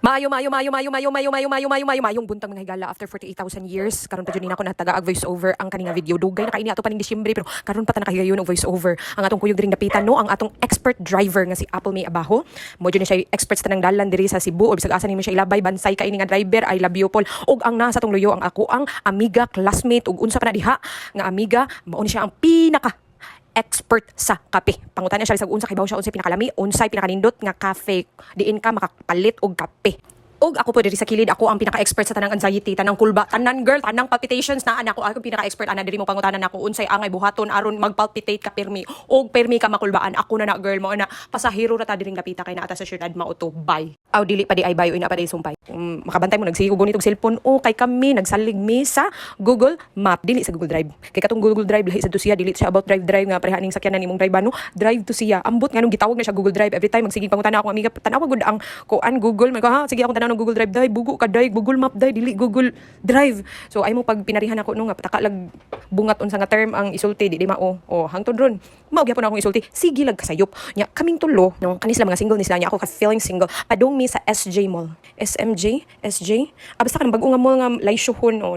Mayong buntang mga higala after 48,000 years. Karon pa dyan ako nataga ag voice over ang kaninga video. Dugay na kaini ato pa ning Disyembre pero karon pa ta nakahigayon og voice over. Ang atong kuyog diri napitan no ang atong expert driver nga si Apple May Abaho. Mo dyan siya expert sa tanang dalan diri sa Cebu og bisag asa nimo siya ilabay bansay kaini nga driver. I love you Paul. Og ang nasa tong luyo ang ako ang amiga classmate ug unsa pa na diha nga amiga mao ni siya ang pinaka expert sa kape. Pangutan niya siya bisag unsa kay bawo siya unsay pinakalami, unsay pinakanindot nga cafe diin ka makapalit og kape. Og ako po diri sa kilid ako ang pinaka-expert sa tanang anxiety, tanang kulba, tanan girl, tanang palpitations na anak ko ako pinaka-expert ana diri mo pangutanan nako unsay angay buhaton aron magpalpitate ka permi og permi ka makulbaan ako na girl mo na pasahero ra ta diring kapita kay naata sa syudad mao to bye. Aw dili pa di ay bayo ina pa di sumpay. Makabantay mo nagsigo gunit og cellphone o kay kami nagsalig mi sa Google Map dili sa Google Drive. Kay katong Google Drive lahi sa to siya dili siya about drive nga pareha ning sakyanan nimong drive no. Drive to siya. Ambot nganong gitawag na siya Google Drive every time magsigig pangutana ako amiga tanaw gud ang kuan Google may ko ha sige akong tanaw ng Google Drive dai bugo ka dai Google Map dai dili Google Drive. So ay mo pag pinarihan ako no nga pataka lag bungat unsa nga term ang isulti di mao. Oh hangtod ron. Mao gyapon akong isulti. Sige lag kasayop. Nya kaming tulo no kanis lang mga single ni sila nya ako ka feeling single. Padung mi sa SJ Mall. SMJ, SJ. Basta kanang bag-o nga mall nga laysyohon o